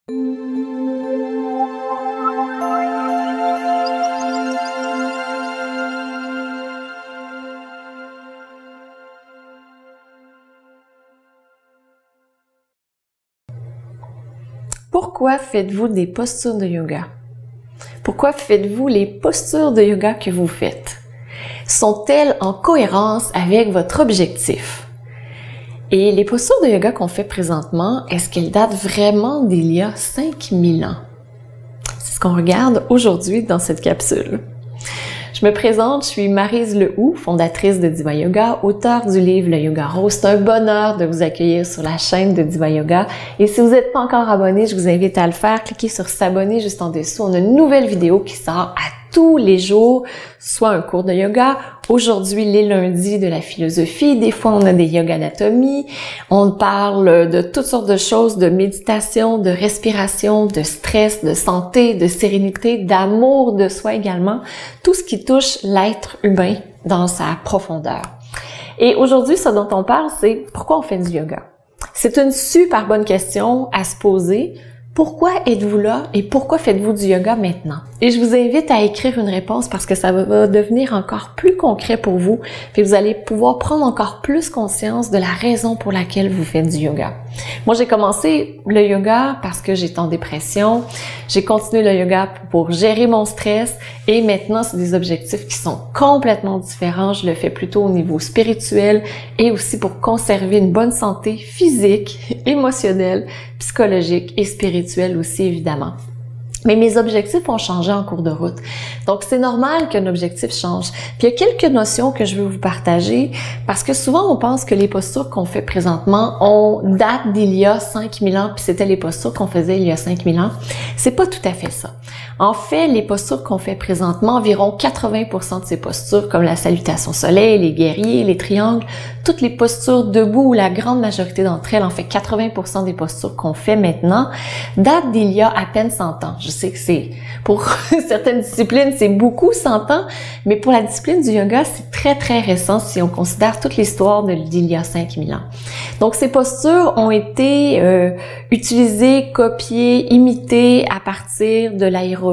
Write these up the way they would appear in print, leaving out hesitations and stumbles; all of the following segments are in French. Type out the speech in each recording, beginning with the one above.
Pourquoi faites-vous des postures de yoga? Pourquoi faites-vous les postures de yoga que vous faites? Sont-elles en cohérence avec votre objectif? Et les postures de yoga qu'on fait présentement, est-ce qu'elles datent vraiment d'il y a 5000 ans? C'est ce qu'on regarde aujourd'hui dans cette capsule. Je me présente, je suis Maryse Lehoux, fondatrice de Diva Yoga, auteure du livre Le Yoga Rose. C'est un bonheur de vous accueillir sur la chaîne de Diva Yoga. Et si vous n'êtes pas encore abonné, je vous invite à le faire. Cliquez sur s'abonner juste en dessous. On a une nouvelle vidéo qui sort à tous les jours, soit un cours de yoga. Aujourd'hui, les lundis, de la philosophie. Des fois, on a des yoga anatomie. On parle de toutes sortes de choses, de méditation, de respiration, de stress, de santé, de sérénité, d'amour de soi également. Tout ce qui touche l'être humain dans sa profondeur. Et aujourd'hui, ce dont on parle, c'est pourquoi on fait du yoga. C'est une super bonne question à se poser. Pourquoi êtes-vous là et pourquoi faites-vous du yoga maintenant? Et je vous invite à écrire une réponse parce que ça va devenir encore plus concret pour vous. Puis vous allez pouvoir prendre encore plus conscience de la raison pour laquelle vous faites du yoga. Moi, j'ai commencé le yoga parce que j'étais en dépression. J'ai continué le yoga pour gérer mon stress et maintenant, c'est des objectifs qui sont complètement différents. Je le fais plutôt au niveau spirituel et aussi pour conserver une bonne santé physique, émotionnelle, psychologique et spirituelle aussi, évidemment. Mais mes objectifs ont changé en cours de route. Donc, c'est normal qu'un objectif change. Puis, il y a quelques notions que je veux vous partager parce que souvent, on pense que les postures qu'on fait présentement datent d'il y a 5000 ans puis c'était les postures qu'on faisait il y a 5000 ans. C'est pas tout à fait ça. En fait, les postures qu'on fait présentement, environ 80% de ces postures, comme la salutation soleil, les guerriers, les triangles, toutes les postures debout, ou la grande majorité d'entre elles, en fait 80% des postures qu'on fait maintenant, datent d'il y a à peine 100 ans. Je sais que c'est, pour certaines disciplines, c'est beaucoup 100 ans, mais pour la discipline du yoga, c'est très, très récent si on considère toute l'histoire d'il y a 5000 ans. Donc, ces postures ont été utilisées, copiées, imitées à partir de l'aérobie,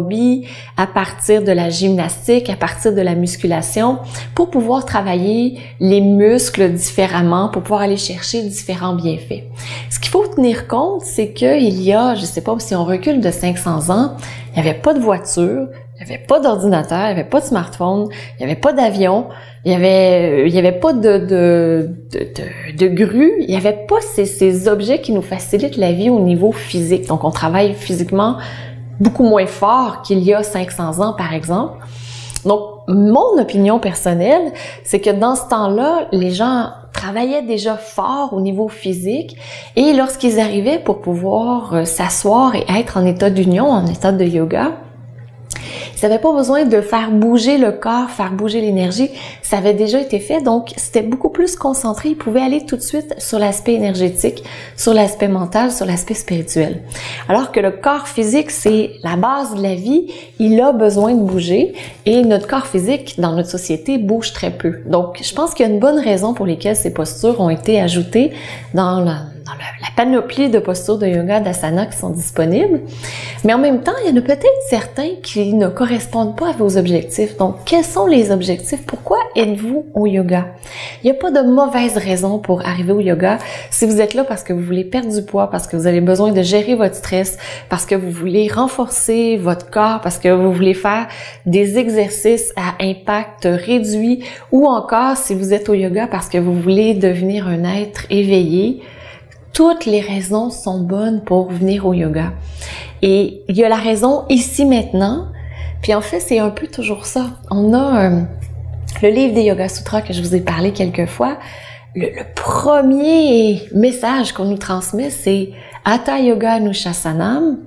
à partir de la gymnastique, à partir de la musculation, pour pouvoir travailler les muscles différemment, pour pouvoir aller chercher différents bienfaits. Ce qu'il faut tenir compte, c'est qu'il y a, je sais pas si on recule de 500 ans, il n'y avait pas de voiture, il n'y avait pas d'ordinateur, il n'y avait pas de smartphone, il n'y avait pas d'avion, il y avait pas de grue, il n'y avait pas ces objets qui nous facilitent la vie au niveau physique. Donc, on travaille physiquement beaucoup moins fort qu'il y a 500 ans, par exemple. Donc, mon opinion personnelle, c'est que dans ce temps-là, les gens travaillaient déjà fort au niveau physique et lorsqu'ils arrivaient pour pouvoir s'asseoir et être en état d'union, en état de yoga, ils n'avaient pas besoin de faire bouger le corps, faire bouger l'énergie. Ça avait déjà été fait, donc c'était beaucoup plus concentré. Ils pouvaient aller tout de suite sur l'aspect énergétique, sur l'aspect mental, sur l'aspect spirituel. Alors que le corps physique, c'est la base de la vie. Il a besoin de bouger et notre corps physique, dans notre société, bouge très peu. Donc, je pense qu'il y a une bonne raison pour lesquelles ces postures ont été ajoutées dans la panoplie de postures de yoga, d'asana qui sont disponibles. Mais en même temps, il y en a peut-être certains qui ne correspondent pas à vos objectifs. Donc, quels sont les objectifs? Pourquoi êtes-vous au yoga? Il n'y a pas de mauvaise raison pour arriver au yoga. Si vous êtes là parce que vous voulez perdre du poids, parce que vous avez besoin de gérer votre stress, parce que vous voulez renforcer votre corps, parce que vous voulez faire des exercices à impact réduit, ou encore si vous êtes au yoga parce que vous voulez devenir un être éveillé, toutes les raisons sont bonnes pour venir au yoga. Et il y a la raison ici maintenant, puis en fait, c'est un peu toujours ça. On a le livre des Yoga Sutras que je vous ai parlé quelques fois. Le premier message qu'on nous transmet, c'est « Hatha Yoga Anushasanam ».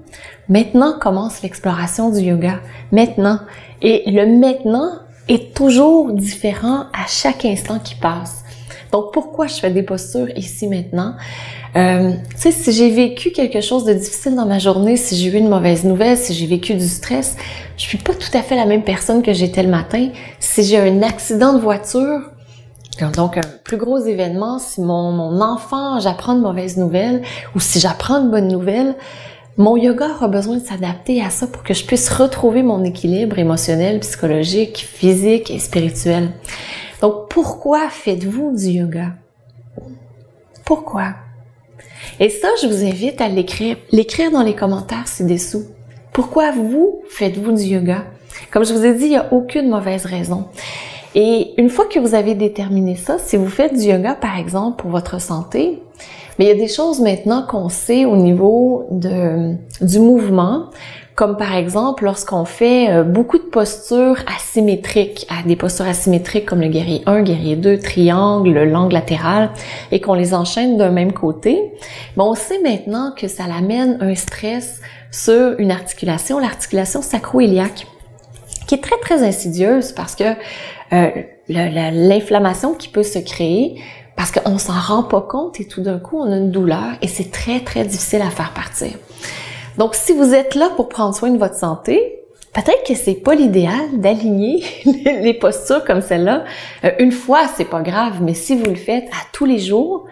Maintenant commence l'exploration du yoga. Maintenant. Et le maintenant est toujours différent à chaque instant qui passe. Donc, pourquoi je fais des postures ici maintenant? Tu sais, si j'ai vécu quelque chose de difficile dans ma journée, si j'ai eu une mauvaise nouvelle, si j'ai vécu du stress, je suis pas tout à fait la même personne que j'étais le matin. Si j'ai un accident de voiture, donc un plus gros événement, si mon enfant, j'apprends de mauvaises nouvelles, ou si j'apprends de bonnes nouvelles, Mon yoga aura besoin de s'adapter à ça pour que je puisse retrouver mon équilibre émotionnel, psychologique, physique et spirituel. Donc, pourquoi faites-vous du yoga? Pourquoi? Et ça, je vous invite à l'écrire dans les commentaires ci-dessous. Pourquoi vous faites-vous du yoga? Comme je vous ai dit, il n'y a aucune mauvaise raison. Et une fois que vous avez déterminé ça, si vous faites du yoga, par exemple, pour votre santé, mais il y a des choses maintenant qu'on sait au niveau du mouvement, comme par exemple lorsqu'on fait beaucoup de postures asymétriques, des postures asymétriques comme le guerrier 1, guerrier 2, triangle, langue latérale, et qu'on les enchaîne d'un même côté, on sait maintenant que ça amène un stress sur une articulation, l'articulation sacro-iliaque, qui est très très insidieuse parce que l'inflammation qui peut se créer, parce qu'on s'en rend pas compte et tout d'un coup on a une douleur et c'est très très difficile à faire partir. Donc si vous êtes là pour prendre soin de votre santé, peut-être que c'est pas l'idéal d'aligner les postures comme celle-là. Une fois, c'est pas grave, mais si vous le faites à tous les jours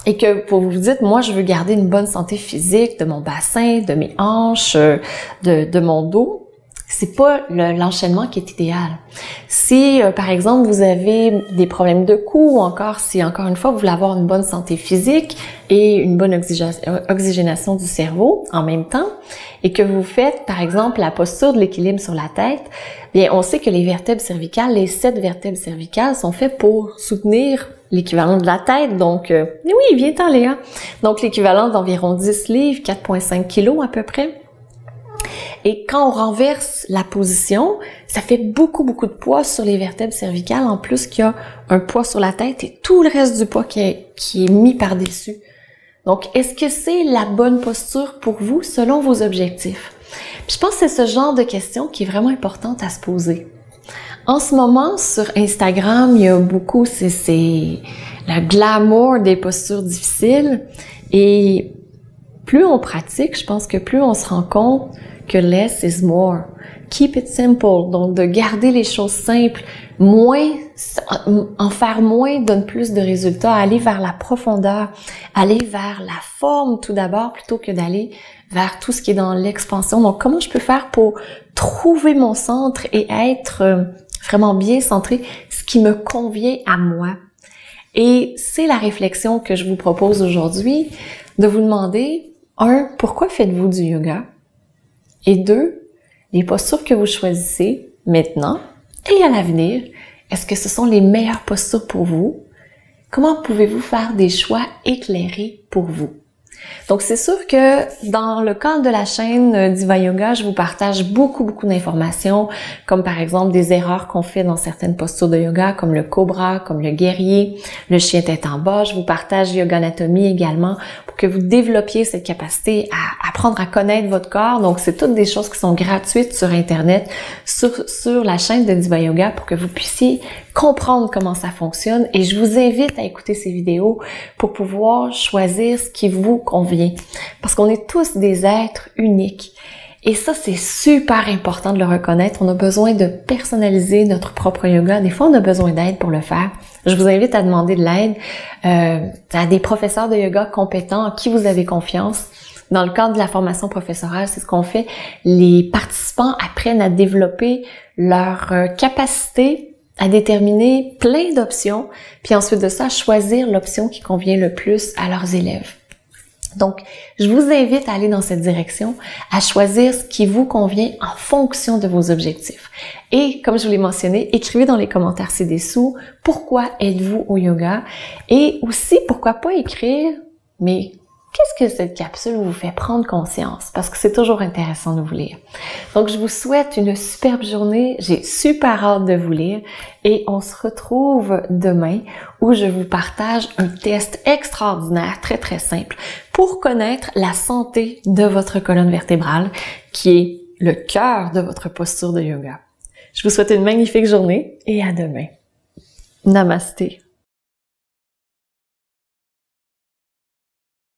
et que vous vous dites, moi je veux garder une bonne santé physique de mon bassin, de mes hanches, de mon dos, c'est pas l'enchaînement qui est idéal. Si, par exemple, vous avez des problèmes de cou ou encore si, encore une fois, vous voulez avoir une bonne santé physique et une bonne oxygénation du cerveau en même temps et que vous faites, par exemple, la posture de l'équilibre sur la tête, bien, on sait que les vertèbres cervicales, les 7 vertèbres cervicales sont faites pour soutenir l'équivalent de la tête. Donc, oui, viens-t'en, Léa. Donc, l'équivalent d'environ 10 livres, 4,5 kilos à peu près. Et quand on renverse la position, ça fait beaucoup de poids sur les vertèbres cervicales, en plus qu'il y a un poids sur la tête et tout le reste du poids qui est mis par-dessus. Donc, est-ce que c'est la bonne posture pour vous selon vos objectifs? Puis je pense que c'est ce genre de question qui est vraiment importante à se poser. En ce moment, sur Instagram, il y a beaucoup, c'est le glamour des postures difficiles et plus on pratique, je pense que plus on se rend compte que less is more. Keep it simple. Donc, de garder les choses simples, en faire moins donne plus de résultats, aller vers la profondeur, aller vers la forme tout d'abord plutôt que d'aller vers tout ce qui est dans l'expansion. Donc, comment je peux faire pour trouver mon centre et être vraiment bien centré, ce qui me convient à moi? Et c'est la réflexion que je vous propose aujourd'hui, de vous demander, 1, pourquoi faites-vous du yoga? Et 2, les postures que vous choisissez maintenant et à l'avenir, est-ce que ce sont les meilleures postures pour vous? Comment pouvez-vous faire des choix éclairés pour vous? Donc, c'est sûr que dans le cadre de la chaîne Diva Yoga, je vous partage beaucoup d'informations, comme par exemple des erreurs qu'on fait dans certaines postures de yoga, comme le cobra, comme le guerrier, le chien tête en bas. Je vous partage Yoga Anatomie également pour que vous développiez cette capacité à apprendre à connaître votre corps. Donc, c'est toutes des choses qui sont gratuites sur Internet, sur la chaîne de Diva Yoga pour que vous puissiez comprendre comment ça fonctionne. Et je vous invite à écouter ces vidéos pour pouvoir choisir ce qui vous convient. Parce qu'on est tous des êtres uniques. Et ça, c'est super important de le reconnaître. On a besoin de personnaliser notre propre yoga. Des fois, on a besoin d'aide pour le faire. Je vous invite à demander de l'aide à des professeurs de yoga compétents en qui vous avez confiance. Dans le cadre de la formation professorale, c'est ce qu'on fait. Les participants apprennent à développer leur capacité à déterminer plein d'options, puis ensuite de ça, à choisir l'option qui convient le plus à leurs élèves. Donc, je vous invite à aller dans cette direction, à choisir ce qui vous convient en fonction de vos objectifs. Et, comme je vous l'ai mentionné, écrivez dans les commentaires ci-dessous pourquoi êtes-vous au yoga et aussi pourquoi pas écrire, mais qu'est-ce que cette capsule vous fait prendre conscience? Parce que c'est toujours intéressant de vous lire. Donc, je vous souhaite une superbe journée. J'ai super hâte de vous lire. Et on se retrouve demain où je vous partage un test extraordinaire, très simple, pour connaître la santé de votre colonne vertébrale, qui est le cœur de votre posture de yoga. Je vous souhaite une magnifique journée et à demain. Namasté.